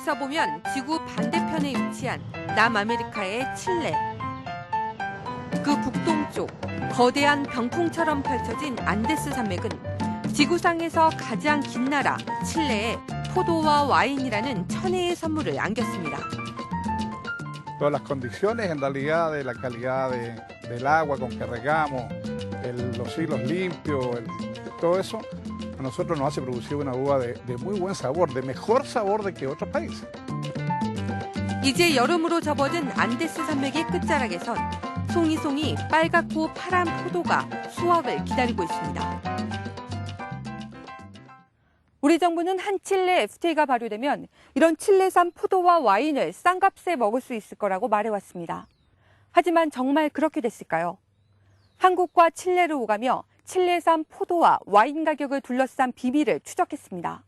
우리나라에서 보면 지구 반대편에 위치한 남아메리카의 칠레. 그 북동쪽 거대한 병풍처럼 펼쳐진 안데스 산맥은 지구상에서 가장 긴 나라 칠레에 포도와 와인이라는 천혜의 선물을 안겼습니다. Todas las condiciones en realidad de la calidad del agua con que regamos, los hilos limpios, todo eso, a nosotros nos hace producir una uva de muy buen sabor, de mejor sabor de que otros países. 이제 여름으로 접어든 안데스 산맥의 끝자락에선 송이송이 빨갛고 파란 포도가 수확을 기다리고 있습니다. 우리 정부는 한 칠레 FTA가 발효되면 이런 칠레산 포도와 와인을 싼 값에 먹을 수 있을 거라고 말해왔습니다. 하지만 정말 그렇게 됐을까요? 한국과 칠레를 오가며 칠레산 포도와 와인 가격을 둘러싼 비밀을 추적했습니다.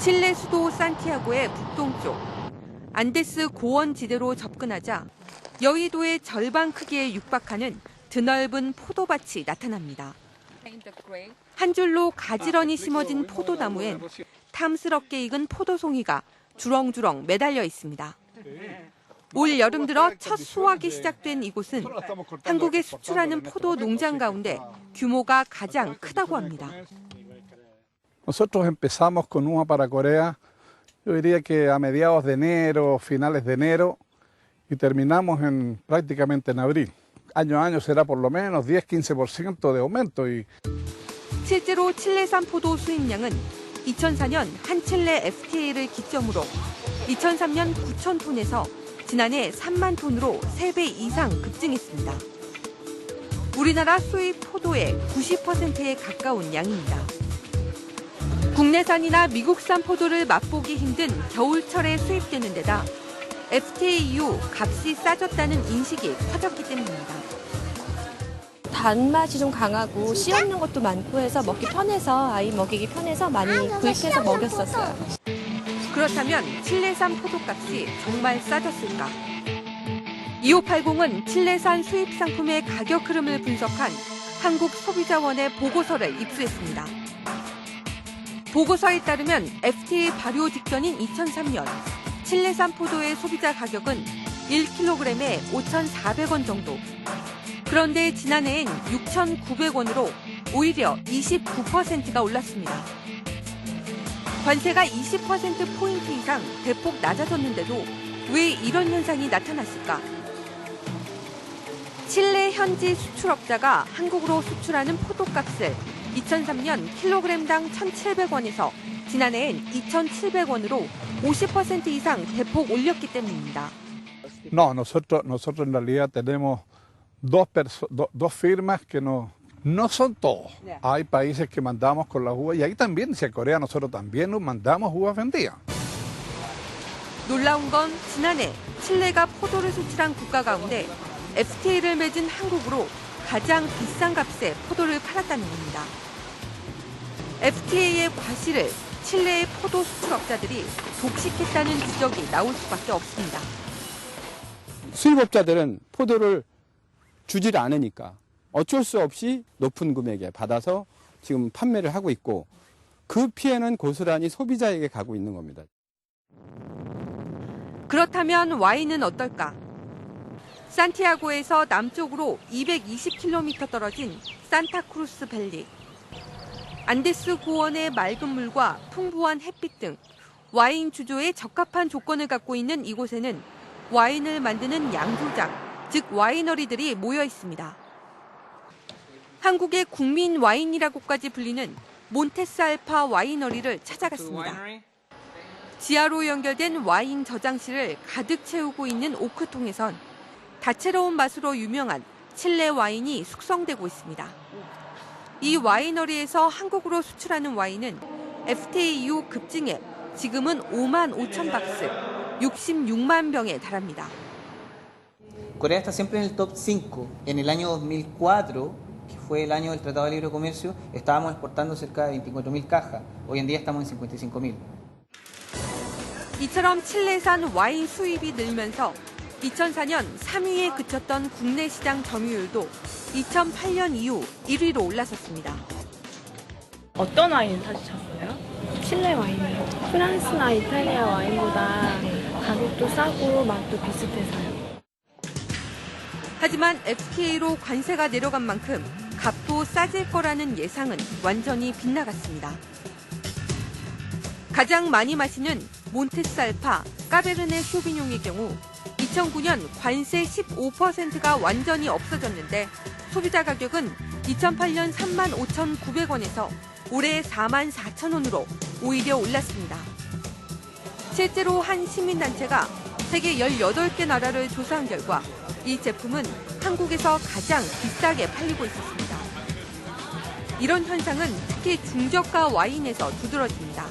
칠레 수도 산티아고의 북동쪽 안데스 고원지대로 접근하자 여의도의 절반 크기에 육박하는 드넓은 포도밭이 나타납니다. 한 줄로 가지런히 심어진 포도나무엔 탐스럽게 익은 포도송이가 주렁주렁 매달려 있습니다. 올 여름 들어 첫 수확이 시작된 이곳은 한국에 수출하는 포도 농장 가운데 규모가 가장 크다고 합니다. Nosotros empezamos con uva para Corea, yo diría que a mediados de enero, finales de enero, y terminamos prácticamente en abril. Año a año será por lo menos 10-15% de aumento. 실제로 칠레산 포도 수입량은 2004년 한 칠레 FTA를 기점으로 2003년 9천 톤에서 지난해 3만 톤으로 3배 이상 급증했습니다. 우리나라 수입 포도의 90%에 가까운 양입니다. 국내산이나 미국산 포도를 맛보기 힘든 겨울철에 수입되는 데다 FTA 이후 값이 싸졌다는 인식이 커졌기 때문입니다. 단맛이 좀 강하고 씨 없는 것도 많고 해서 먹기 편해서 아이 먹이기 편해서 많이 구입해서 먹였었어요. 그렇다면 칠레산 포도값이 정말 싸졌을까? 2580은 칠레산 수입 상품의 가격 흐름을 분석한 한국소비자원의 보고서를 입수했습니다. 보고서에 따르면 FTA 발효 직전인 2003년 칠레산 포도의 소비자 가격은 1kg에 5,400원 정도. 그런데 지난해엔 6,900원으로 오히려 29%가 올랐습니다. 관세가 20%포인트 이상 대폭 낮아졌는데도 왜 이런 현상이 나타났을까? 칠레 현지 수출업자가 한국으로 수출하는 포도값을 2003년 킬로그램당 1,700원에서 지난해엔 2,700원으로 50% 이상 대폭 올렸기 때문입니다. No, nosotros en realidad tenemos dos firmas que no son todos. Hay países que mandamos con las uvas y ahí también, si a Corea nosotros también nos mandamos uvas vendidas. 놀라운 건 지난해 칠레가 포도를 수출한 국가 가운데 FTA를 맺은 한국으로 가장 비싼 값에 포도를 팔았다는 겁니다. FTA의 과실을 칠레의 포도 수출업자들이 독식했다는 지적이 나올 수밖에 없습니다. 수입업자들은 포도를 주질 않으니까 어쩔 수 없이 높은 금액에 받아서 지금 판매를 하고 있고 그 피해는 고스란히 소비자에게 가고 있는 겁니다. 그렇다면 와인은 어떨까? 산티아고에서 남쪽으로 220km 떨어진 산타크루스 밸리. 안데스 고원의 맑은 물과 풍부한 햇빛 등 와인 주조에 적합한 조건을 갖고 있는 이곳에는 와인을 만드는 양조장, 즉 와이너리들이 모여 있습니다. 한국의 국민 와인이라고까지 불리는 몬테스 알파 와이너리를 찾아갔습니다. 지하로 연결된 와인 저장실을 가득 채우고 있는 오크통에선 다채로운 맛으로 유명한 칠레 와인이 숙성되고 있습니다. 이 와이너리에서 한국으로 수출하는 와인은 FTA 이후 급증해 지금은 5만 5천 박스, 66만 병에 달합니다. Corea está siempre en el top 5. En el año 2004, que fue el año del Tratado de Libre Comercio, estábamos exportando cerca de 24.000 cajas. Hoy en día estamos en 55.000. 이처럼 칠레산 와인 수입이 늘면서 2004년 3위에 그쳤던 국내 시장 점유율도 2008년 이후 1위로 올라섰습니다. 어떤 와인 사주셨어요? 칠레 와인이요. 프랑스나 이탈리아 와인보다 가격도 싸고 맛도 비슷해서요. 하지만 FTA로 관세가 내려간 만큼 값도 싸질 거라는 예상은 완전히 빗나갔습니다. 가장 많이 마시는 몬테살파, 까베르네 쇼비뇽의 경우 2009년 관세 15%가 완전히 없어졌는데 소비자 가격은 2008년 35,900원에서 올해 44,000원으로 오히려 올랐습니다. 실제로 한 시민단체가 세계 18개 나라를 조사한 결과 이 제품은 한국에서 가장 비싸게 팔리고 있었습니다. 이런 현상은 특히 중저가 와인에서 두드러집니다.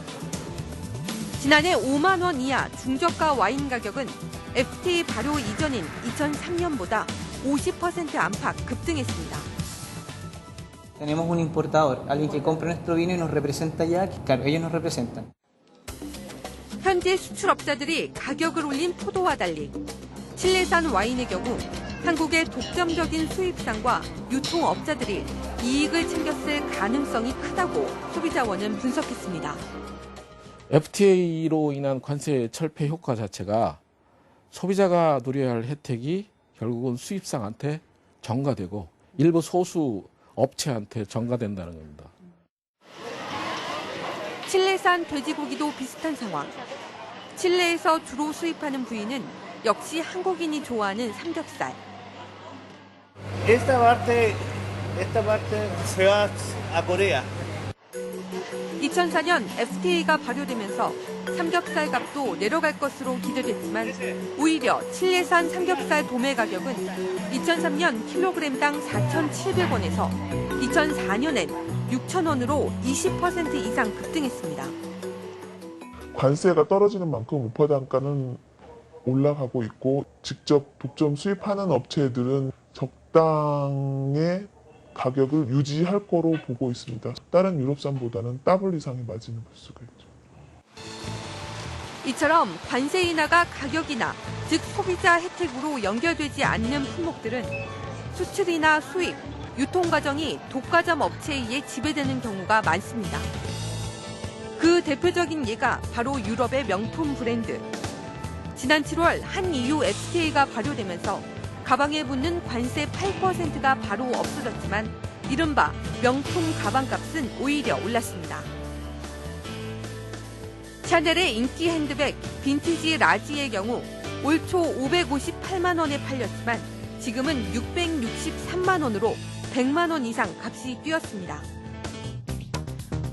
지난해 5만 원 이하 중저가 와인 가격은 FTA 발효 이전인 2003년보다 50% 안팎 급등했습니다. Tenemos un importador, alguien que compra nuestro vino y nos representa ya, que claro, ellos nos representan. 현지 수출업자들이 가격을 올린 포도와 달리 칠레산 와인의 경우 한국의 독점적인 수입상과 유통업자들이 이익을 챙겼을 가능성이 크다고 소비자원은 분석했습니다. FTA로 인한 관세 철폐 효과 자체가 소비자가 누려야 할 혜택이 결국은 수입상한테 전가되고 일부 소수 업체한테 전가된다는 겁니다. 칠레산 돼지고기도 비슷한 상황. 칠레에서 주로 수입하는 부위는 역시 한국인이 좋아하는 삼겹살. Esta parte se va a Corea. 2004년 FTA가 발효되면서 삼겹살 값도 내려갈 것으로 기대됐지만 오히려 칠레산 삼겹살 도매 가격은 2003년 킬로그램당 4,700원에서 2004년엔 6,000원으로 20% 이상 급등했습니다. 관세가 떨어지는 만큼 우파 단가는 올라가고 있고 직접 독점 수입하는 업체들은 적당의 가격을 유지할 거로 보고 있습니다. 다른 유럽산보다는 더블 이상의 마진을 볼 수가 있죠. 이처럼 관세 인하가 가격이나 즉 소비자 혜택으로 연결되지 않는 품목들은 수출이나 수입, 유통 과정이 독과점 업체에 의해 지배되는 경우가 많습니다. 그 대표적인 예가 바로 유럽의 명품 브랜드. 지난 7월 한 EU FTA가 발효되면서 가방에 붙는 관세 8%가 바로 없어졌지만 이른바 명품 가방값은 오히려 올랐습니다. 샤넬의 인기 핸드백 빈티지 라지의 경우 올 초 558만 원에 팔렸지만 지금은 663만 원으로 100만 원 이상 값이 뛰었습니다.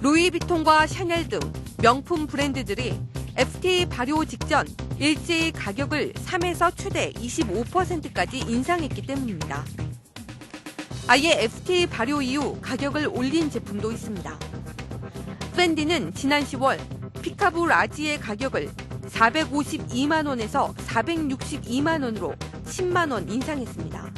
루이비통과 샤넬 등 명품 브랜드들이 FTA 발효 직전 일제히 가격을 3에서 최대 25%까지 인상했기 때문입니다. 아예 FTA 발효 이후 가격을 올린 제품도 있습니다. 펜디는 지난 10월 피카부 라지의 가격을 452만 원에서 462만 원으로 10만 원 인상했습니다.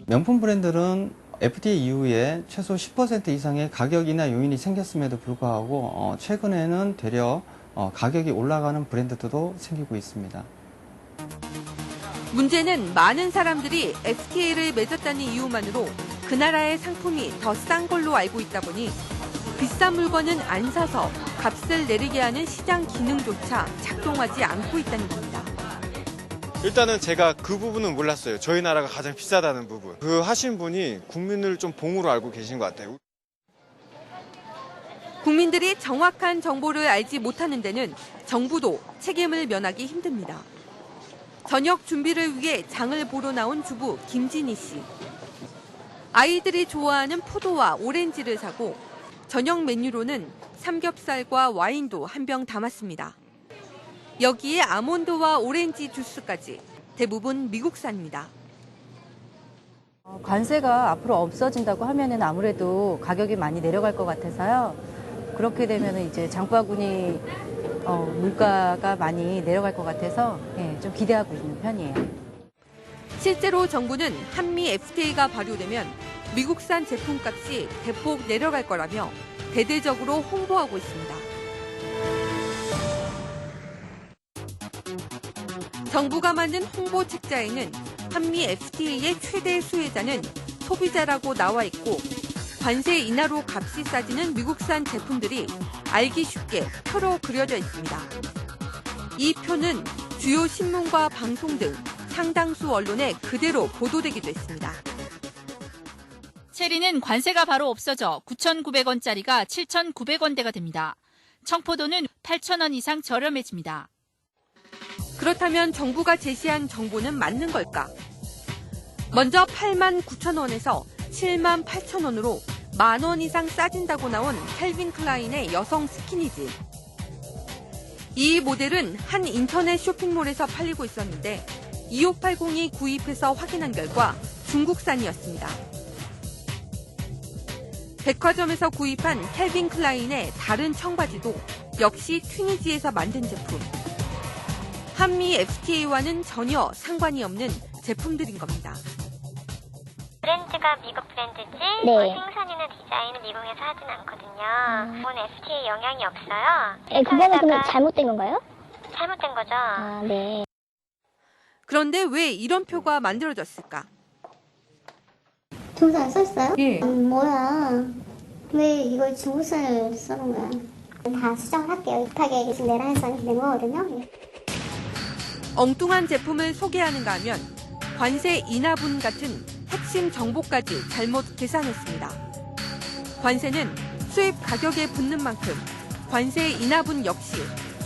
명품 브랜드는 FTA 이후에 최소 10% 이상의 가격 인하 요인이 생겼음에도 불구하고 최근에는 되려 가격이 올라가는 브랜드들도 생기고 있습니다. 문제는 많은 사람들이 FTA를 맺었다는 이유만으로 그 나라의 상품이 더 싼 걸로 알고 있다 보니 비싼 물건은 안 사서 값을 내리게 하는 시장 기능조차 작동하지 않고 있다는 겁니다. 일단은 제가 그 부분은 몰랐어요. 저희 나라가 가장 비싸다는 부분. 그 하신 분이 국민을 좀 봉으로 알고 계신 것 같아요. 국민들이 정확한 정보를 알지 못하는 데는 정부도 책임을 면하기 힘듭니다. 저녁 준비를 위해 장을 보러 나온 주부 김진희 씨. 아이들이 좋아하는 포도와 오렌지를 사고 저녁 메뉴로는 삼겹살과 와인도 한 병 담았습니다. 여기에 아몬드와 오렌지 주스까지 대부분 미국산입니다. 관세가 앞으로 없어진다고 하면은 아무래도 가격이 많이 내려갈 것 같아서요. 그렇게 되면 이제 장바구니 물가가 많이 내려갈 것 같아서 좀 기대하고 있는 편이에요. 실제로 정부는 한미 FTA가 발효되면 미국산 제품값이 대폭 내려갈 거라며 대대적으로 홍보하고 있습니다. 정부가 만든 홍보 책자에는 한미 FTA의 최대 수혜자는 소비자라고 나와 있고 관세 인하로 값이 싸지는 미국산 제품들이 알기 쉽게 표로 그려져 있습니다. 이 표는 주요 신문과 방송 등 상당수 언론에 그대로 보도되기도 했습니다. 체리는 관세가 바로 없어져 9,900원짜리가 7,900원대가 됩니다. 청포도는 8,000원 이상 저렴해집니다. 그렇다면 정부가 제시한 정보는 맞는 걸까? 먼저 89,000원에서 78,000원으로 만 원 이상 싸진다고 나온 캘빈 클라인의 여성 스키니진. 이 모델은 한 인터넷 쇼핑몰에서 팔리고 있었는데 2580이 구입해서 확인한 결과 중국산이었습니다. 백화점에서 구입한 캘빈 클라인의 다른 청바지도 역시 튀니지에서 만든 제품. 한미 FTA와는 전혀 상관이 없는 제품들인 겁니다. 브랜드가 미국 브랜드지 네. 생산이나 디자인은 미국에서 하진 않거든요. 그건 FTA에 영향이 없어요. 네, 그거는 그럼 잘못된 건가요? 잘못된 거죠. 아, 네. 그런데 왜 이런 표가 만들어졌을까? 중국산 써있어요? 예. 뭐야. 왜 이걸 중국산을 써놓은 거야? 다 수정을 할게요. 급하게 계속 내라 해서 이렇게 된 거거든요. 엉뚱한 제품을 소개하는가 하면 관세 인하분 같은 핵심 정보까지 잘못 계산했습니다. 관세는 수입 가격에 붙는 만큼 관세 인하분 역시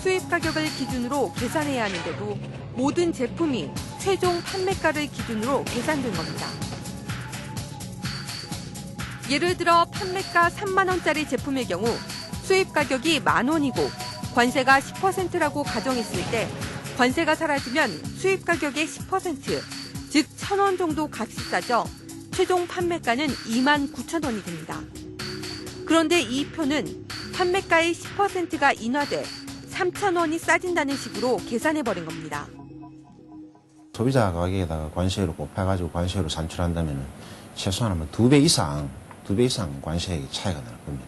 수입 가격을 기준으로 계산해야 하는데도 모든 제품이 최종 판매가를 기준으로 계산된 겁니다. 예를 들어 판매가 3만 원짜리 제품의 경우 수입 가격이 만 원이고 관세가 10%라고 가정했을 때 관세가 사라지면 수입 가격의 10%, 즉 1,000원 정도 값이 싸져 최종 판매가는 29,000원이 됩니다. 그런데 이 표는 판매가의 10%가 인하돼 3,000원이 싸진다는 식으로 계산해버린 겁니다. 소비자 가격에다가 관세율을 곱해가지고 관세율을 산출한다면 최소한 2배 이상 관세액이 차이가 날 겁니다.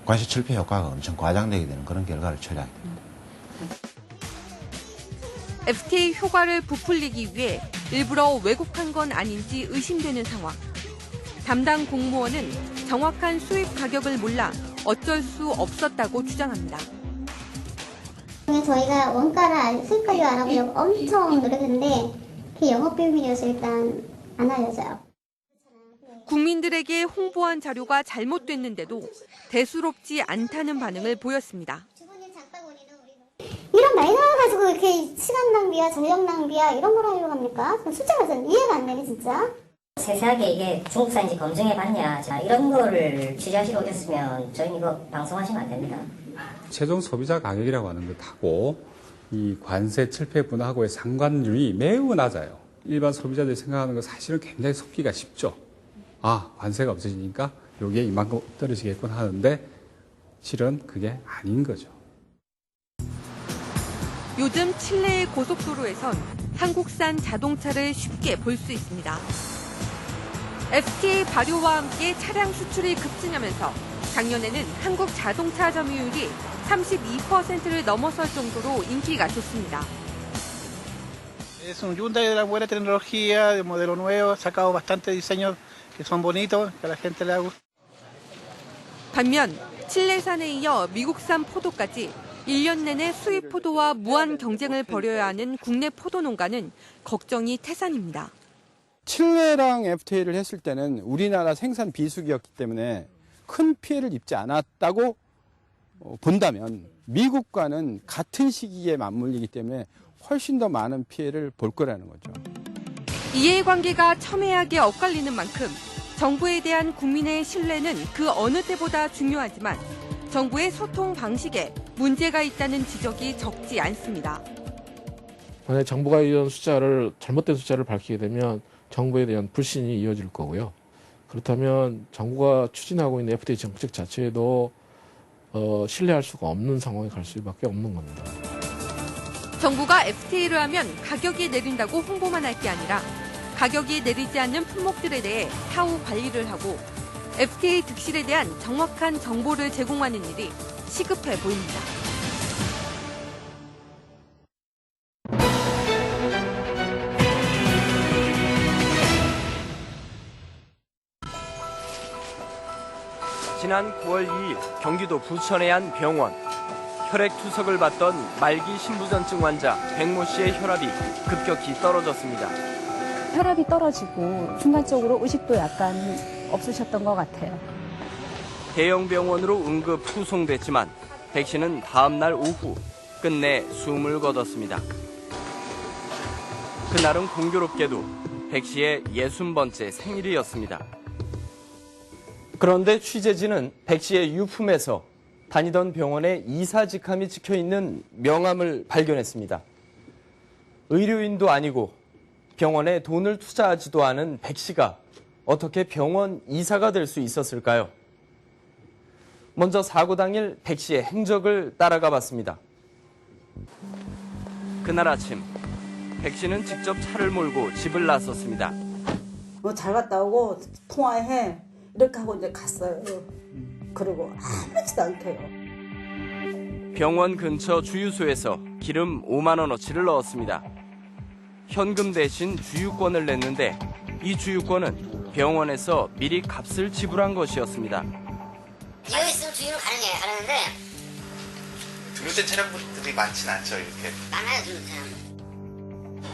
관세 철폐 효과가 엄청 과장되게 되는 그런 결과를 초래하게 됩니다. FTA 효과를 부풀리기 위해 일부러 왜곡한 건 아닌지 의심되는 상황. 담당 공무원은 정확한 수입 가격을 몰라 어쩔 수 없었다고 주장합니다. 저희가 원가를 수입 가격 알아보려고 엄청 노력했는데 그게 영업 비밀이어서 일단 안 알려져요. 국민들에게 홍보한 자료가 잘못됐는데도 대수롭지 않다는 반응을 보였습니다. 이런 많이 나와가지고 이렇게 시간 낭비야, 전력 낭비야 이런 걸 하려고 합니까? 숫자가 좀 이해가 안 되네 진짜. 세세하게 이게 중국산인지 검증해봤냐 이런 거를 취재하시러 오셨으면 저희는 이거 방송하시면 안 됩니다. 최종 소비자 가격이라고 하는 것하고 이 관세 철폐분하고의 상관률이 매우 낮아요. 일반 소비자들이 생각하는 건 사실은 굉장히 속기가 쉽죠. 아, 관세가 없어지니까 여기에 이만큼 떨어지겠군 하는데 실은 그게 아닌 거죠. 요즘 칠레의 고속도로에선 한국산 자동차를 쉽게 볼 수 있습니다. FTA 발효와 함께 차량 수출이 급증하면서 작년에는 한국 자동차 점유율이 32%를 넘어설 정도로 인기가 좋습니다. Es un Hyundai de la buena tecnología, de modelo nuevo, sacado bastante diseños que son bonitos, que a la gente le gusta. 반면 칠레산에 이어 미국산 포도까지 1년 내내 수입 포도와 무한 경쟁을 벌여야 하는 국내 포도 농가는 걱정이 태산입니다. 칠레랑 FTA를 했을 때는 우리나라 생산 비수기였기 때문에 큰 피해를 입지 않았다고 본다면 미국과는 같은 시기에 맞물리기 때문에 훨씬 더 많은 피해를 볼 거라는 거죠. 이해관계가 첨예하게 엇갈리는 만큼 정부에 대한 국민의 신뢰는 그 어느 때보다 중요하지만 정부의 소통 방식에 문제가 있다는 지적이 적지 않습니다. 만약 정부가 이런 잘못된 숫자를 밝히게 되면 정부에 대한 불신이 이어질 거고요. 그렇다면 정부가 추진하고 있는 FTA 정책 자체에도 신뢰할 수가 없는 상황에 갈 수밖에 없는 겁니다. 정부가 FTA를 하면 가격이 내린다고 홍보만 할 게 아니라 가격이 내리지 않는 품목들에 대해 사후 관리를 하고 FTA 득실에 대한 정확한 정보를 제공하는 일이 시급해 보입니다. 지난 9월 2일 경기도 부천의 한 병원. 혈액 투석을 받던 말기 신부전증 환자 백모 씨의 혈압이 급격히 떨어졌습니다. 혈압이 떨어지고 순간적으로 의식도 약간 없으셨던 것 같아요. 대형 병원으로 응급 후송됐지만 백 씨는 다음 날 오후 끝내 숨을 거뒀습니다. 그날은 공교롭게도 백 씨의 60번째 생일이었습니다. 그런데 취재진은 백 씨의 유품에서 다니던 병원에 이사직함이 찍혀있는 명함을 발견했습니다. 의료인도 아니고 병원에 돈을 투자하지도 않은 백 씨가 어떻게 병원 이사가 될 수 있었을까요? 먼저 사고 당일 백 씨의 행적을 따라가 봤습니다. 그날 아침 백 씨는 직접 차를 몰고 집을 나섰습니다. 잘 갔다 오고 통화해 이렇게 하고 이제 갔어요. 그리고 아무렇지도 않대요. 병원 근처 주유소에서 기름 5만 원어치를 넣었습니다. 현금 대신 주유권을 냈는데 이 주유권은 병원에서 미리 값을 지불한 것이었습니다. 여기 있으면 주유를 가는데 등록된 차량들이 많진 않죠, 이렇게. 많아요, 등록차량.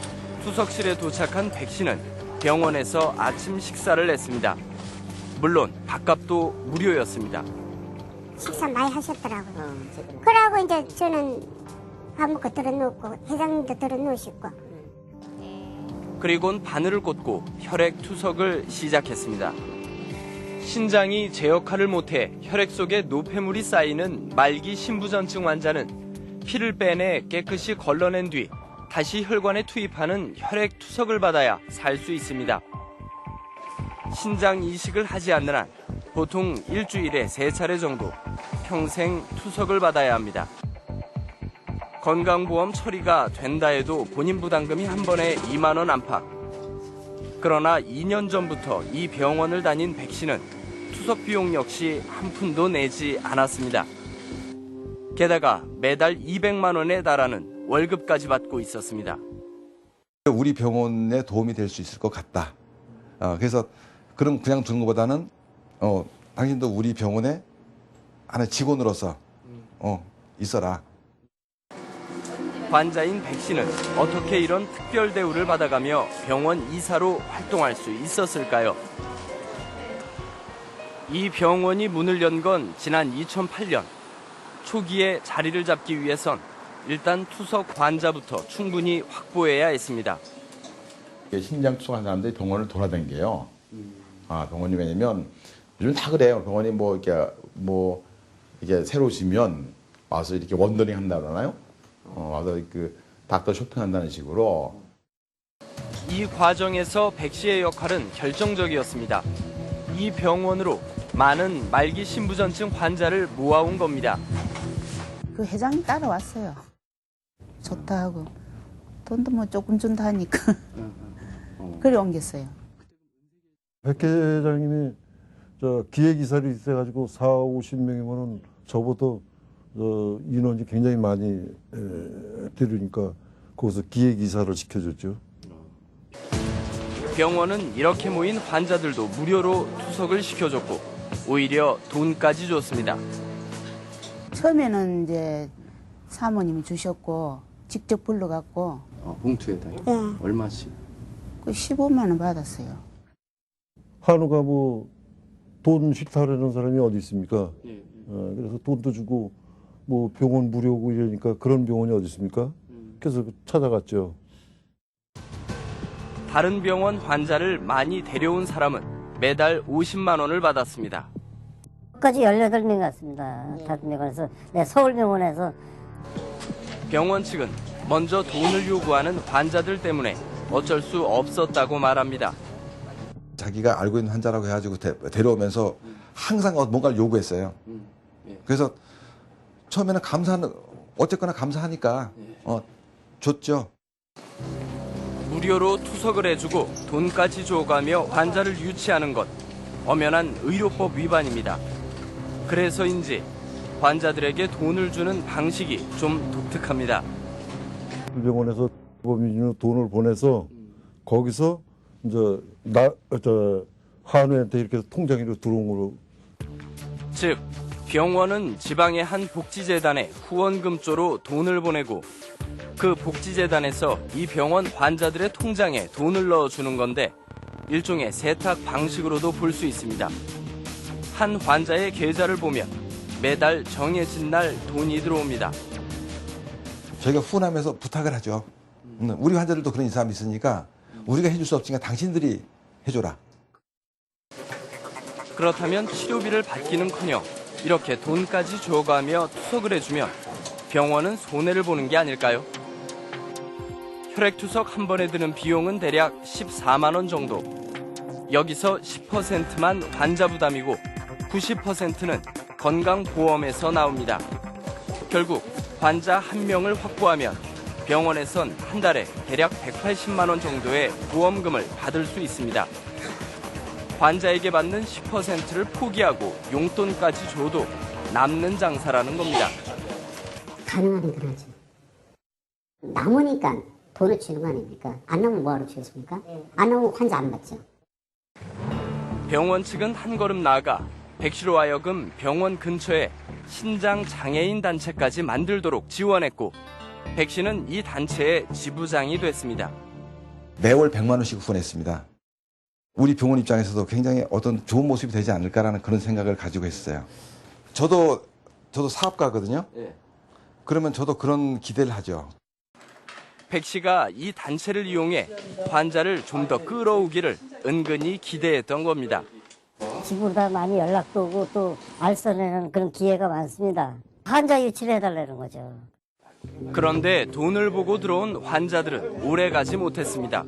투석실에 도착한 백 씨는 병원에서 아침 식사를 했습니다. 물론 밥값도 무료였습니다. 식사 많이 하셨더라고요. 그러고 이제 저는 밥 먹고 들어놓고 회장님도 들어놓으시고. 그리고는 바늘을 꽂고 혈액 투석을 시작했습니다. 신장이 제 역할을 못해 혈액 속에 노폐물이 쌓이는 말기 신부전증 환자는 피를 빼내 깨끗이 걸러낸 뒤 다시 혈관에 투입하는 혈액 투석을 받아야 살 수 있습니다. 신장 이식을 하지 않는 한 보통 일주일에 3차례 정도 평생 투석을 받아야 합니다. 건강보험 처리가 된다 해도 본인 부담금이 한 번에 2만 원 안팎. 그러나 2년 전부터 이 병원을 다닌 백 씨는 투석 비용 역시 한 푼도 내지 않았습니다. 게다가 매달 200만 원에 달하는 월급까지 받고 있었습니다. 우리 병원에 도움이 될 수 있을 것 같다. 그래서 그럼 그냥 두는 것보다는 당신도 우리 병원에 하나의 직원으로서 있어라. 환자인 백 씨는 어떻게 이런 특별 대우를 받아가며 병원 이사로 활동할 수 있었을까요? 이 병원이 문을 연 건 지난 2008년. 초기에 자리를 잡기 위해선 일단 투석 환자부터 충분히 확보해야 했습니다. 신장 투석한 사람들이 병원을 돌아다니게요. 병원이 왜냐면 요즘 다 그래요. 병원이 이게 새로 지면 와서 이렇게 원더링 한다 그러나요? 와서 그 닥터 쇼핑한다는 식으로. 이 과정에서 백 씨의 역할은 결정적이었습니다. 이 병원으로 많은 말기 신부전증 환자를 모아온 겁니다. 그 회장이 따라왔어요. 좋다 하고 돈도 뭐 조금 준다 하니까 그래 옮겼어요. 백 회장님이 기획이사를 있어가지고 40-50명이면은 저보다 인원이 굉장히 많이 들으니까 거기서 기획이사를 시켜줬죠. 병원은 이렇게 모인 환자들도 무료로 투석을 시켜줬고 오히려 돈까지 줬습니다. 처음에는 이제 사모님이 주셨고 직접 불러갖고 봉투에다요? 네. 얼마씩? 그 15만 원 받았어요. 한우가 돈 싫다라는 사람이 어디 있습니까? 그래서 돈도 주고 병원 무료고 이러니까 그런 병원이 어디 있습니까? 그래서 찾아갔죠. 다른 병원 환자를 많이 데려온 사람은 매달 50만 원을 받았습니다. 까지 18명 갔습니다. 5명에서 서울병원에서. 병원 측은 먼저 돈을 요구하는 환자들 때문에 어쩔 수 없었다고 말합니다. 자기가 알고 있는 환자라고 해가지고 데려오면서 항상 뭔가를 요구했어요. 그래서 처음에는 어쨌거나 감사하니까 줬죠. 무료로 투석을 해주고 돈까지 줘가며 환자를 유치하는 것, 엄연한 의료법 위반입니다. 그래서인지 환자들에게 돈을 주는 방식이 좀 독특합니다. 병원에서 법인으로 돈을 보내서 거기서 이제 한우한테 이렇게 통장으로 들어온 거로. 즉 병원은 지방의 한 복지재단에 후원금조로 돈을 보내고 그 복지재단에서 이 병원 환자들의 통장에 돈을 넣어주는 건데 일종의 세탁 방식으로도 볼 수 있습니다. 한 환자의 계좌를 보면 매달 정해진 날 돈이 들어옵니다. 저희가 후원하면서 부탁을 하죠. 우리 환자들도 그런 사람이 있으니까 우리가 해줄 수 없으니까 당신들이 해줘라. 그렇다면 치료비를 받기는커녕 이렇게 돈까지 줘가며 투석을 해주면 병원은 손해를 보는 게 아닐까요? 혈액투석 한 번에 드는 비용은 대략 14만 원 정도. 여기서 10%만 환자 부담이고 90%는 건강보험에서 나옵니다. 결국 환자 한 명을 확보하면 병원에선 한 달에 대략 180만 원 정도의 보험금을 받을 수 있습니다. 환자에게 받는 10%를 포기하고 용돈까지 줘도 남는 장사라는 겁니다. 가능하긴 하지. 남으니까 돈을 주는 거 아닙니까? 안 남으면 뭐하러 주겠습니까? 안 남으면 환자 안 받죠. 병원 측은 한 걸음 나아가 백 씨로 하여금 병원 근처에 신장 장애인 단체까지 만들도록 지원했고 백 씨는 이 단체의 지부장이 됐습니다. 매월 100만 원씩 후원했습니다. 우리 병원 입장에서도 굉장히 어떤 좋은 모습이 되지 않을까라는 그런 생각을 가지고 했어요. 저도 사업가거든요. 그러면 저도 그런 기대를 하죠. 백 씨가 이 단체를 이용해 환자를 좀 더 끌어오기를 은근히 기대했던 겁니다. 집으로 많이 연락도 오고 또 알선에는 그런 기회가 많습니다. 환자 유치를 해달라는 거죠. 그런데 돈을 보고 들어온 환자들은 오래 가지 못했습니다.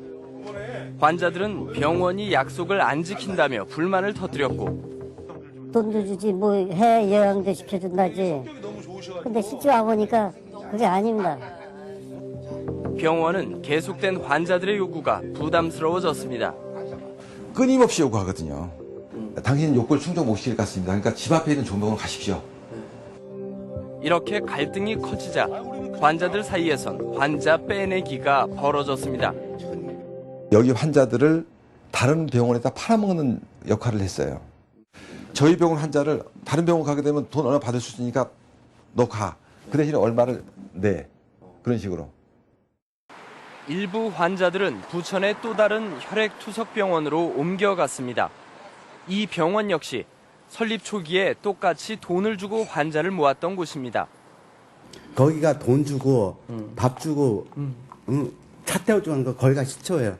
환자들은 병원이 약속을 안 지킨다며 불만을 터뜨렸고 돈도 주지 뭐 해외 여행도 시켜준다지. 근데 실제 와보니까 그게 아닙니다. 병원은 계속된 환자들의 요구가 부담스러워졌습니다. 끊임없이 요구하거든요. 당신 요구를 충족 못 시킬 것 같습니다. 그러니까 집 앞에 있는 종병원으로 가십시오. 이렇게 갈등이 커지자 환자들 사이에선 환자 빼내기가 벌어졌습니다. 여기 환자들을 다른 병원에다 팔아먹는 역할을 했어요. 저희 병원 환자를 다른 병원 가게 되면 돈 얼마 받을 수 있으니까 너 가. 그 대신에 얼마를 내. 그런 식으로. 일부 환자들은 부천의 또 다른 혈액투석병원으로 옮겨갔습니다. 이 병원 역시 설립 초기에 똑같이 돈을 주고 환자를 모았던 곳입니다. 거기가 돈 주고 밥 주고 차 태워주는 거 거기가 시초예요.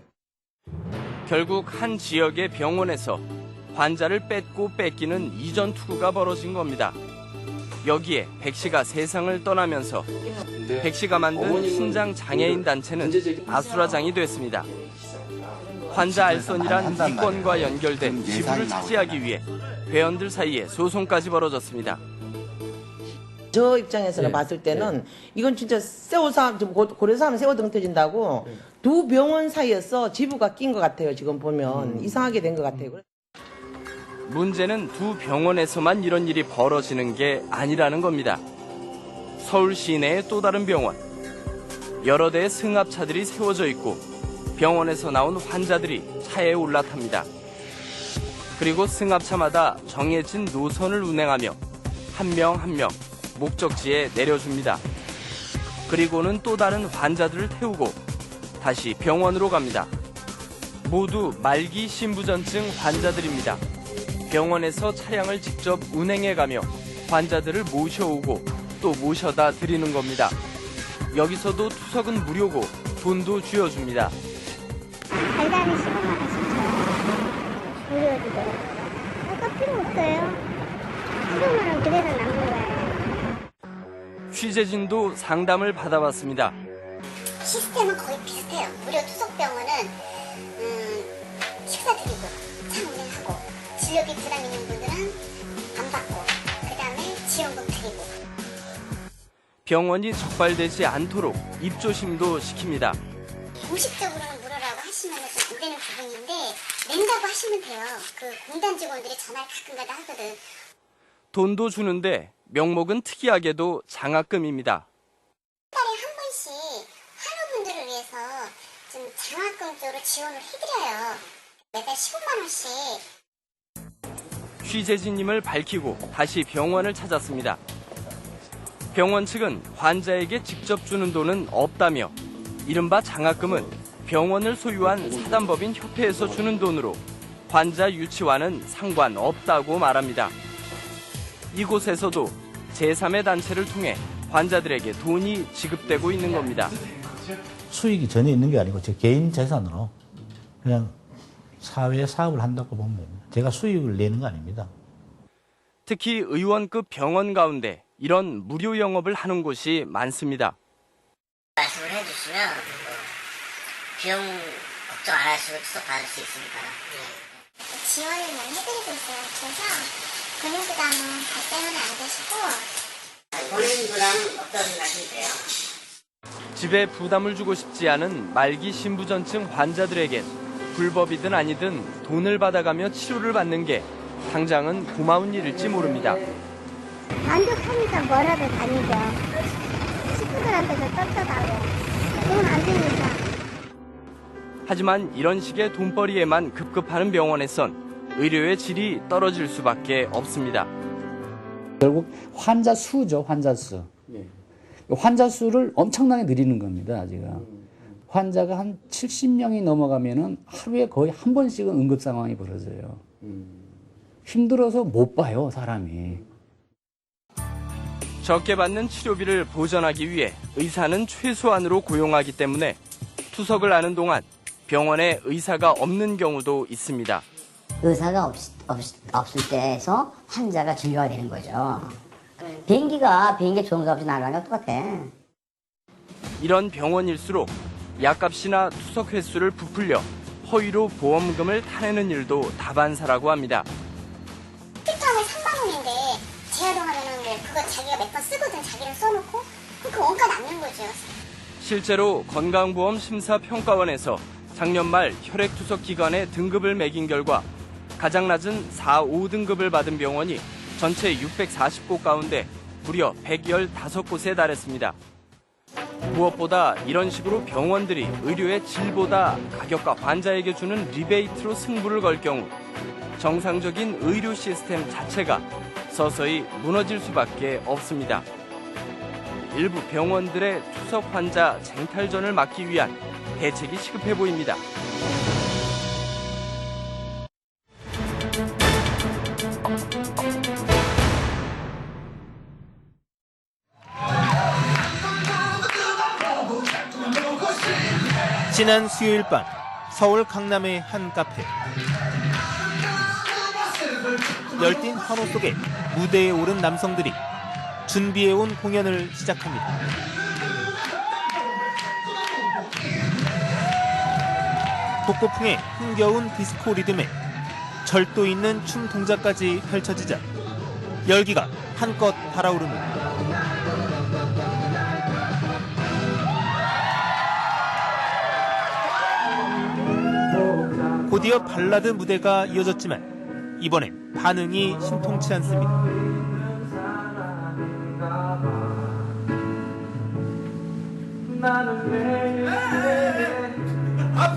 결국 한 지역의 병원에서 환자를 뺏고 뺏기는 이전 투구가 벌어진 겁니다. 여기에 백 씨가 세상을 떠나면서 백 씨가 만든 신장 장애인 단체는 아수라장이 됐습니다. 환자 알선이란 이권과 연결된 지부를 차지하기 위해 회원들 사이에 소송까지 벌어졌습니다. 저 입장에서는 봤을 때는 이건 진짜 고려사 하면 세워 등쳐진다고 두 병원 사이에서 지부가 낀 것 같아요. 지금 보면 이상하게 된 것 같아요. 문제는 두 병원에서만 이런 일이 벌어지는 게 아니라는 겁니다. 서울 시내의 또 다른 병원. 여러 대의 승합차들이 세워져 있고 병원에서 나온 환자들이 차에 올라탑니다. 그리고 승합차마다 정해진 노선을 운행하며 한 명 한 명 목적지에 내려줍니다. 그리고는 또 다른 환자들을 태우고 다시 병원으로 갑니다. 모두 말기 신부전증 환자들입니다. 병원에서 차량을 직접 운행해가며 환자들을 모셔오고 또 모셔다 드리는 겁니다. 여기서도 투석은 무료고 돈도 쥐어줍니다. 달달이 15만 원씩 줘요. 무료지도. 아까 필요 없어요. 15만 원 그대로 남는 거예요. 취재진도 상담을 받아봤습니다. 시스템은 거의 비슷해요. 무료 투석병원은 식사 드리고 차 운행하고 진료비 부담 있는 분들은 안 받고 그 다음에 지원금 드리고. 병원이 적발되지 않도록 입조심도 시킵니다. 공식적으로는 무료라고 하시면 좀 안 되는 부분인데 낸다고 하시면 돼요. 그 공단 직원들이 전화를 가끔가다 하거든. 돈도 주는데 명목은 특이하게도 장학금입니다. 달에 한 번씩 환우분들을 위해서 좀 장학금 쪽으로 지원을 해드려요. 매달 15만 원씩. 취재진임을 밝히고 다시 병원을 찾았습니다. 병원 측은 환자에게 직접 주는 돈은 없다며 이른바 장학금은 병원을 소유한 사단법인 협회에서 주는 돈으로 환자 유치와는 상관없다고 말합니다. 이곳에서도 제3의 단체를 통해 환자들에게 돈이 지급되고 있는 겁니다. 수익이 전혀 있는 게 아니고 제 개인 재산으로 그냥 사회 사업을 한다고 보면 됩니다. 제가 수익을 내는 거 아닙니다. 특히 의원급 병원 가운데 이런 무료 영업을 하는 곳이 많습니다. 말씀을 해주시면 비용 걱정 안 하시고 수속 받을 수 있으니까. 지원을 많이 해드리고 있어요. 그래서 본인 부담은 발생은 안 되시고. 본인 부담은 어떤 말씀이세요? 집에 부담을 주고 싶지 않은 말기 신부전증 환자들에겐 불법이든 아니든 돈을 받아가며 치료를 받는 게 당장은 고마운 일일지 모릅니다. 만족하니까 뭐라도 다니죠. 식구들한테도 떳떳하고. 그건 안 되니까. 하지만 이런 식의 돈벌이에만 급급하는 병원에선 의료의 질이 떨어질 수밖에 없습니다. 결국 환자 수죠, 환자 수. 환자 수를 엄청나게 늘리는 겁니다, 지금. 환자가 한 70명이 넘어가면은 하루에 거의 한 번씩은 응급 상황이 벌어져요. 힘들어서 못 봐요, 사람이. 적게 받는 치료비를 보전하기 위해 의사는 최소한으로 고용하기 때문에 투석을 하는 동안 병원에 의사가 없는 경우도 있습니다. 의사가 없을 때에서 환자가 진료가 되는 거죠. 비행기가 종사 없이 날아가는 것 똑같아. 이런 병원일수록 약값이나 투석 횟수를 부풀려 허위로 보험금을 타내는 일도 다반사라고 합니다. 필터하면 3만 원인데 재활용하면은 그거 자기가 몇 번 쓰거든. 자기는 써놓고 그럼 그 원가 남는 거죠. 실제로 건강보험심사평가원에서 작년 말 혈액투석 기관에 등급을 매긴 결과 가장 낮은 4, 5등급을 받은 병원이 전체 640곳 가운데 무려 115곳에 달했습니다. 무엇보다 이런 식으로 병원들이 의료의 질보다 가격과 환자에게 주는 리베이트로 승부를 걸 경우 정상적인 의료 시스템 자체가 서서히 무너질 수밖에 없습니다. 일부 병원들의 투석 환자 쟁탈전을 막기 위한 대책이 시급해 보입니다. 지난 수요일 밤 서울 강남의 한 카페. 열띤 환호 속에 무대에 오른 남성들이 준비해온 공연을 시작합니다. 복고풍의 흥겨운 디스코 리듬에 절도 있는 춤 동작까지 펼쳐지자 열기가 한껏 달아오릅니다. 곧이어 발라드 무대가 이어졌지만 이번엔 반응이 심통치 않습니다.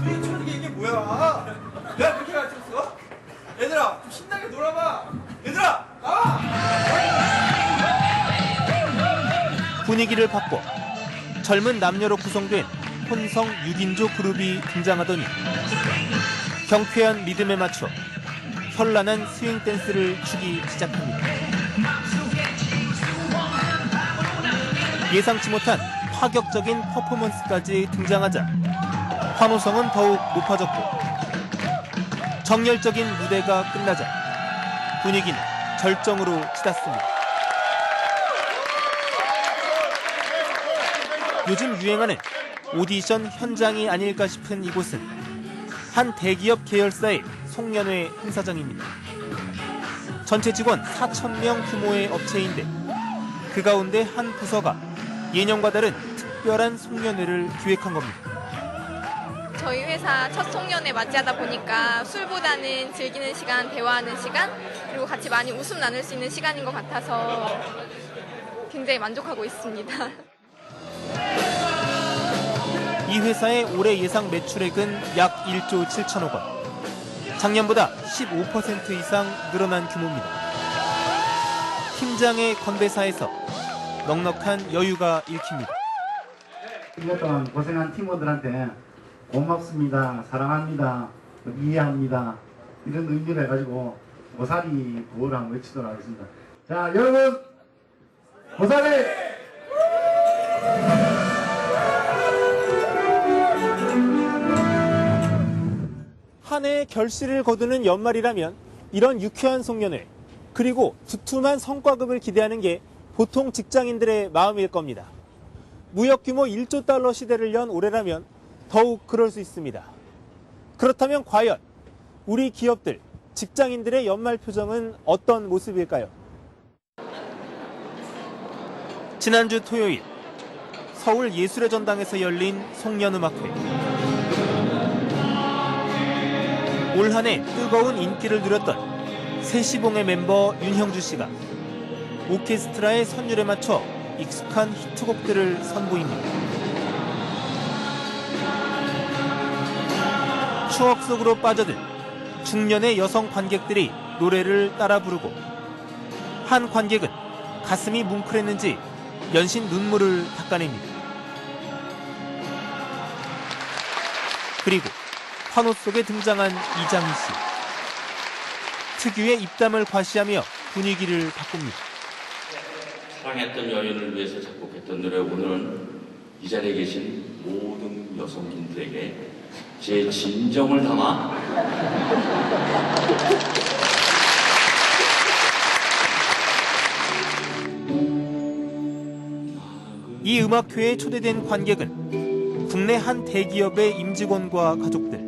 분위기 쳐는 게 이게 뭐야? 내가 그렇게 가르쳤어? 얘들아 좀 신나게 놀아봐. 얘들아 나와. 분위기를 바꿔 젊은 남녀로 구성된 혼성 6인조 그룹이 등장하더니 경쾌한 리듬에 맞춰 현란한 스윙 댄스를 추기 시작합니다. 예상치 못한 파격적인 퍼포먼스까지 등장하자 환호성은 더욱 높아졌고 정열적인 무대가 끝나자 분위기는 절정으로 치닫습니다. 요즘 유행하는 오디션 현장이 아닐까 싶은 이곳은 한 대기업 계열사의 송년회 행사장입니다. 전체 직원 4,000명 규모의 업체인데 그 가운데 한 부서가 예년과 다른 특별한 송년회를 기획한 겁니다. 저희 회사 첫 송년회 맞이하다 보니까 술보다는 즐기는 시간, 대화하는 시간, 그리고 같이 많이 웃음 나눌 수 있는 시간인 것 같아서 굉장히 만족하고 있습니다. 이 회사의 올해 예상 매출액은 약 1조 7천억 원. 작년보다 15% 이상 늘어난 규모입니다. 팀장의 건배사에서 넉넉한 여유가 읽힙니다. 1년 동안 고생한 팀원들한테 고맙습니다, 사랑합니다, 이해합니다 이런 의미를 해가지고 고사리 구호를 한번 외치도록 하겠습니다. 자, 여러분 고사리! 한 해의 결실을 거두는 연말이라면 이런 유쾌한 송년회 그리고 두툼한 성과급을 기대하는 게 보통 직장인들의 마음일 겁니다. 무역 규모 1조 달러 시대를 연 올해라면 더욱 그럴 수 있습니다. 그렇다면 과연 우리 기업들, 직장인들의 연말 표정은 어떤 모습일까요? 지난주 토요일 서울 예술의 전당에서 열린 송년음악회. 올 한 해 뜨거운 인기를 누렸던 새시봉의 멤버 윤형주 씨가 오케스트라의 선율에 맞춰 익숙한 히트곡들을 선보입니다. 추억 속으로 빠져든 중년의 여성 관객들이 노래를 따라 부르고 한 관객은 가슴이 뭉클했는지 연신 눈물을 닦아냅니다. 그리고 환호 속에 등장한 이장희 씨. 특유의 입담을 과시하며 분위기를 바꿉니다. 사랑했던 여인을 위해서 작곡했던 노래, 오늘은 이 자리에 계신 모든 여성분들에게 제 진정을 담아 이 음악회에 초대된 관객은 국내 한 대기업의 임직원과 가족들.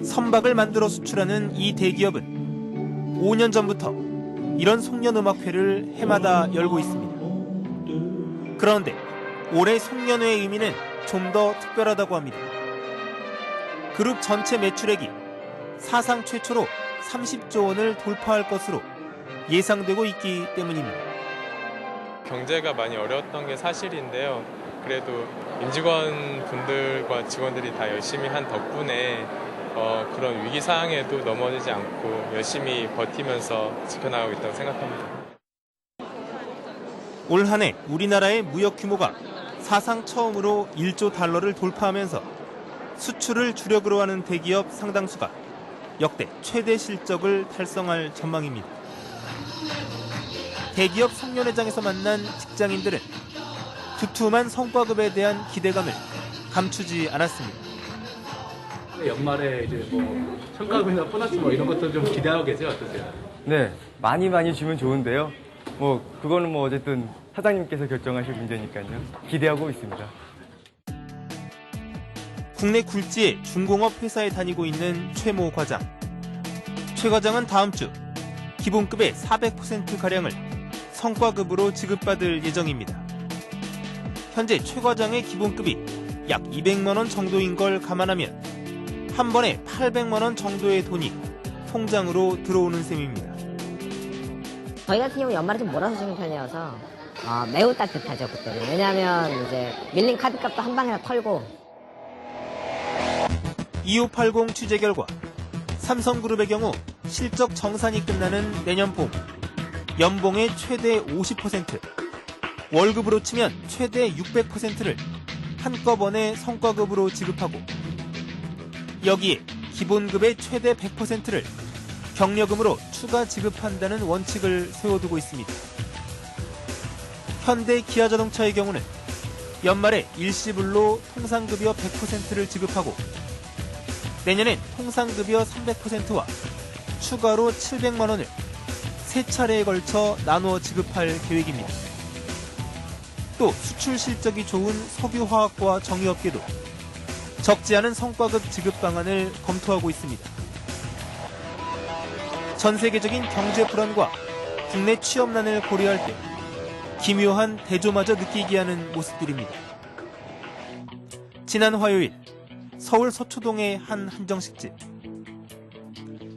선박을 만들어 수출하는 이 대기업은 5년 전부터 이런 송년음악회를 해마다 열고 있습니다. 그런데 올해 송년회의 의미는 좀 더 특별하다고 합니다. 그룹 전체 매출액이 사상 최초로 30조 원을 돌파할 것으로 예상되고 있기 때문입니다. 경제가 많이 어려웠던 게 사실인데요. 그래도 임직원 분들과 직원들이 다 열심히 한 덕분에 그런 위기 상황에도 넘어지지 않고 열심히 버티면서 지켜나가고 있다고 생각합니다. 올 한 해 우리나라의 무역 규모가 사상 처음으로 1조 달러를 돌파하면서 수출을 주력으로 하는 대기업 상당수가 역대 최대 실적을 달성할 전망입니다. 대기업 송년회장에서 만난 직장인들은 두툼한 성과급에 대한 기대감을 감추지 않았습니다. 연말에 이제 뭐 성과급이나 보너스 뭐 이런 것도 좀 기대하고 계세요? 어떠세요? 네, 많이 주면 좋은데요. 그거는 어쨌든 사장님께서 결정하실 문제니까요. 기대하고 있습니다. 국내 굴지의 중공업 회사에 다니고 있는 최모 과장. 최 과장은 다음 주 기본급의 400%가량을 성과급으로 지급받을 예정입니다. 현재 최 과장의 기본급이 약 200만 원 정도인 걸 감안하면 한 번에 800만 원 정도의 돈이 통장으로 들어오는 셈입니다. 저희 같은 경우 연말에 좀 몰아서 주는 편이어서 매우 따뜻하죠, 그때는. 왜냐하면 이제 밀린 카드값도 한 방에 털고. 2580 취재 결과 삼성그룹의 경우 실적 정산이 끝나는 내년 봄 연봉의 최대 50%, 월급으로 치면 최대 600%를 한꺼번에 성과급으로 지급하고 여기에 기본급의 최대 100%를 경력금으로 추가 지급한다는 원칙을 세워두고 있습니다. 현대 기아자동차의 경우는 연말에 일시불로 통상급여 100%를 지급하고 내년엔 통상급여 300%와 추가로 700만 원을 세 차례에 걸쳐 나누어 지급할 계획입니다. 또 수출 실적이 좋은 석유화학과 정유업계도 적지 않은 성과급 지급 방안을 검토하고 있습니다. 전 세계적인 경제 불안과 국내 취업난을 고려할 때 기묘한 대조마저 느끼게 하는 모습들입니다. 지난 화요일 서울 서초동의 한 한정식집.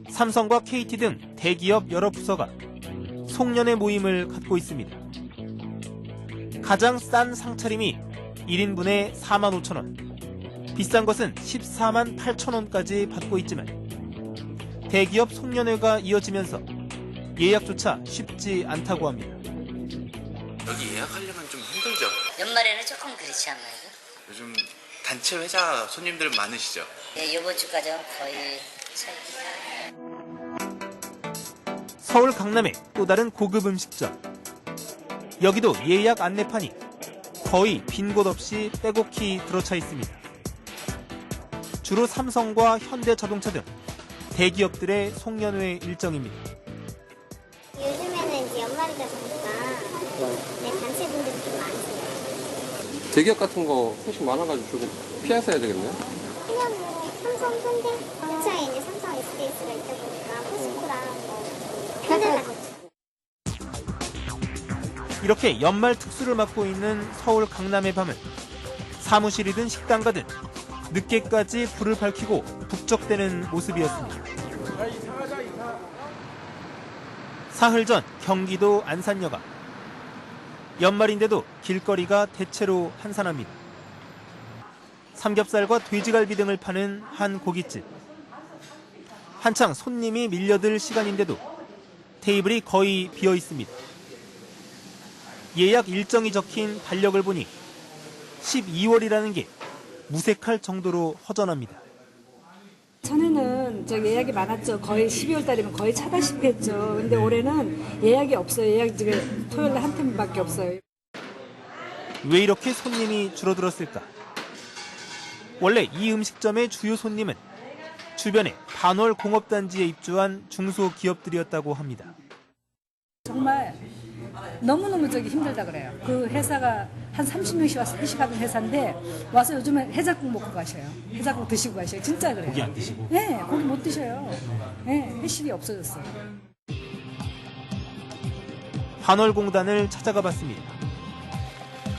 삼성과 KT 등 대기업 여러 부서가 송년회 모임을 갖고 있습니다. 가장 싼 상차림이 1인분에 45,000원, 비싼 것은 148,000원까지 받고 있지만 대기업 송년회가 이어지면서 예약조차 쉽지 않다고 합니다. 여기 예약하려면 좀 힘들죠? 연말에는 조금 그렇지 않나요? 요즘 단체 회사 손님들 많으시죠? 네, 이번 주까지는 거의 서울 강남의 또 다른 고급 음식점. 여기도 예약 안내판이 거의 빈 곳 없이 빼곡히 들어차 있습니다. 주로 삼성과 현대자동차 등 대기업들의 송년회 일정입니다. 요즘에는 이제 연말이다 보니까 단체분들이 좀 많으세요. 대기업 같은 거 훨씬 많아가지고 조금 피하셔야 되겠네요. 그냥 뭐 삼성, 현대, 근처에 이제 삼성 SDS가 있다 보니까 포스코랑 현대나 이렇게 연말 특수를 맡고 있는 서울 강남의 밤은 사무실이든 식당 가든 늦게까지 불을 밝히고 북적대는 모습이었습니다. 사흘 전 경기도 안산여가. 연말인데도 길거리가 대체로 한산합니다. 삼겹살과 돼지갈비 등을 파는 한 고깃집. 한창 손님이 밀려들 시간인데도 테이블이 거의 비어 있습니다. 예약 일정이 적힌 달력을 보니 12월이라는 게 무색할 정도로 허전합니다. 전에는 예약이 많았죠. 거의 12월 달이면 거의 차다시피 했죠. 근데 올해는 예약이 없어요. 예약 지금 토요일 날 한 팀밖에 없어요. 왜 이렇게 손님이 줄어들었을까? 원래 이 음식점의 주요 손님은 주변에 반월 공업단지에 입주한 중소기업들이었다고 합니다. 정말 너무너무 힘들다 그래요. 그 회사가 한 30명씩 와서 회식하는 회사인데 와서 요즘에 해장국 먹고 가셔요. 해장국 드시고 가셔요. 진짜 그래요. 고기 안 드시고? 네, 고기 못 드셔요. 네, 회식이 없어졌어요. 반월공단을 찾아가 봤습니다.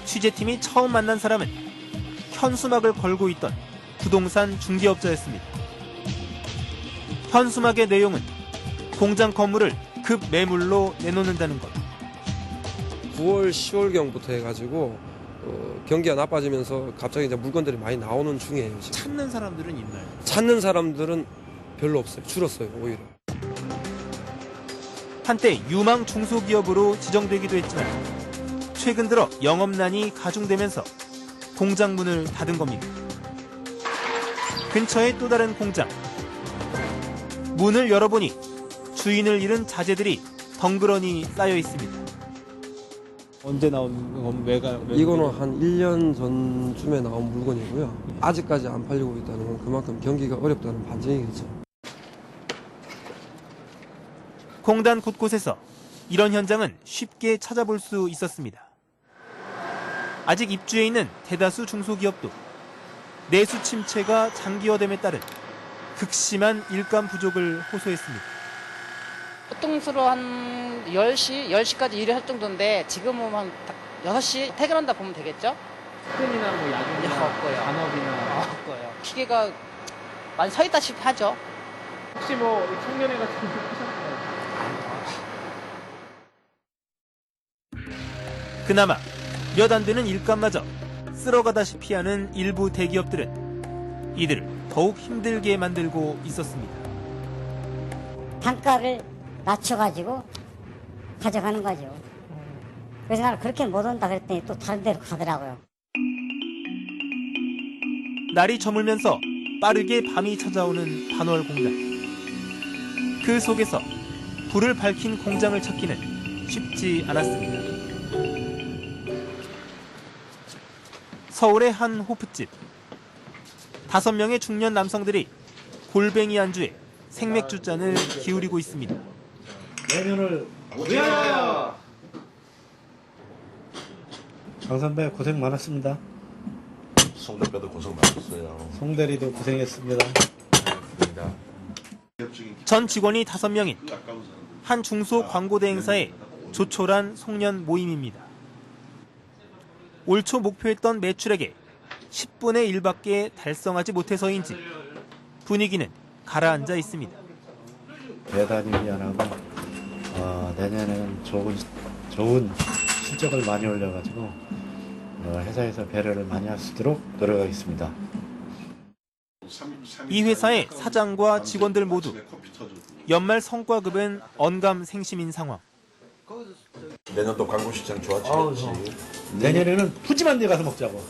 취재팀이 처음 만난 사람은 현수막을 걸고 있던 부동산 중개업자였습니다. 현수막의 내용은 공장 건물을 급 매물로 내놓는다는 것. 9월, 10월경부터 해가지고 경기가 나빠지면서 갑자기 이제 물건들이 많이 나오는 중이에요. 지금. 찾는 사람들은 있나요? 찾는 사람들은 별로 없어요. 줄었어요, 오히려. 한때 유망 중소기업으로 지정되기도 했지만 최근 들어 영업난이 가중되면서 공장 문을 닫은 겁니다. 근처에 또 다른 공장. 문을 열어보니 주인을 잃은 자재들이 덩그러니 쌓여 있습니다. 언제 나온 건 왜가? 이거는 한 1년 전쯤에 나온 물건이고요. 아직까지 안 팔리고 있다는 건 그만큼 경기가 어렵다는 반증이겠죠. 공단 곳곳에서 이런 현장은 쉽게 찾아볼 수 있었습니다. 아직 입주해 있는 대다수 중소기업도 내수 침체가 장기화됨에 따른 극심한 일감 부족을 호소했습니다. 보통 주로 한 10시까지 일을 할 정도인데 지금은 한 6시 퇴근한다 보면 되겠죠? 퇴근이나 뭐 야근이나 없고요. 잔업이나 없고요. 기계가 많이 서 있다시피 하죠. 혹시 뭐 송년회 같은 거 하셨나요? 그나마 몇 안 되는 일감마저 쓸어가다시피 하는 일부 대기업들은 이들을 더욱 힘들게 만들고 있었습니다. 단가를 낮춰가지고 가져가는 거죠. 그래서 나는 그렇게 못 온다 그랬더니 또 다른 데로 가더라고요. 날이 저물면서 빠르게 밤이 찾아오는 반월공단. 그 속에서 불을 밝힌 공장을 찾기는 쉽지 않았습니다. 서울의 한 호프집. 5명의 중년 남성들이 골뱅이 안주에 생맥주 잔을 기울이고 있습니다. 내년을 위하여! 강 선배 고생 많았습니다. 송 대표도 고생 많았어요. 송 대리도 고생했습니다. 전 직원이 5명인 한 중소 광고대 행사의 조촐한 송년 모임입니다. 올 초 목표했던 매출액의 10분의 1밖에 달성하지 못해서인지 분위기는 가라앉아 있습니다. 대단히 미안하고 내년에는 좋은 실적을 많이 올려가지고 회사에서 배려를 많이 할 수 있도록 노력하겠습니다. 이 회사의 사장과 직원들 모두 연말 성과급은 언감생심인 상황. 내년도 광고 시장 좋아지겠지. 내년에는 푸짐한 데 가서 먹자고.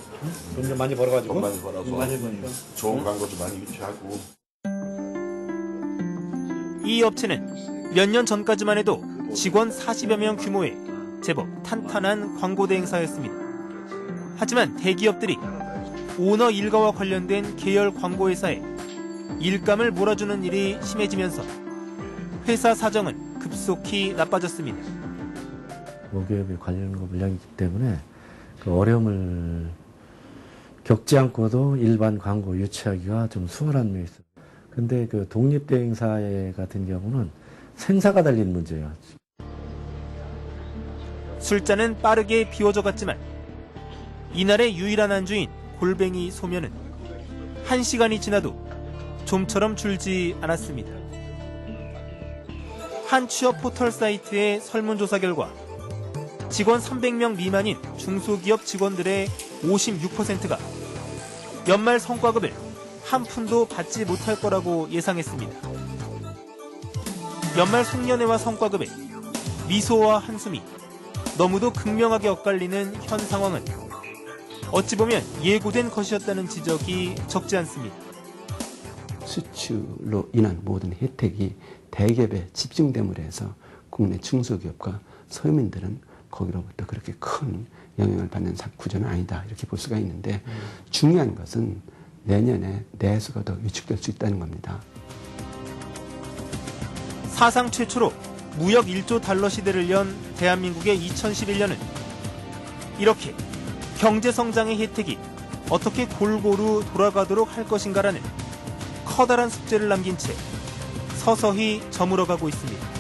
돈 좀 많이 벌어가지고. 돈 많이 벌어서 많이 버니까. 좋은 광고 좀 많이 유치하고. 이 업체는 몇 년 전까지만 해도 직원 40여 명 규모의 제법 탄탄한 광고 대행사였습니다. 하지만 대기업들이 오너 일가와 관련된 계열 광고회사에 일감을 몰아주는 일이 심해지면서 회사 사정은 급속히 나빠졌습니다. 모기업이 관련 물량이기 때문에 그 어려움을 겪지 않고도 일반 광고 유치하기가 좀 수월한 면이 있어요. 근데 그 독립대행사 같은 경우는 생사가 달린 문제예요. 술잔은 빠르게 비워져 갔지만 이날의 유일한 안주인 골뱅이 소면은 1시간이 지나도 좀처럼 줄지 않았습니다. 한 취업 포털 사이트의 설문조사 결과 직원 300명 미만인 중소기업 직원들의 56%가 연말 성과급을 한 푼도 받지 못할 거라고 예상했습니다. 연말 송년회와 성과급에 미소와 한숨이 너무도 극명하게 엇갈리는 현 상황은 어찌 보면 예고된 것이었다는 지적이 적지 않습니다. 수출로 인한 모든 혜택이 대기업에 집중됨으로 해서 국내 중소기업과 서민들은 거기로부터 그렇게 큰 영향을 받는 구조는 아니다 이렇게 볼 수가 있는데 중요한 것은 내년에 내수가 더 위축될 수 있다는 겁니다. 사상 최초로 무역 1조 달러 시대를 연 대한민국의 2011년은 이렇게 경제성장의 혜택이 어떻게 골고루 돌아가도록 할 것인가라는 커다란 숙제를 남긴 채 서서히 저물어가고 있습니다.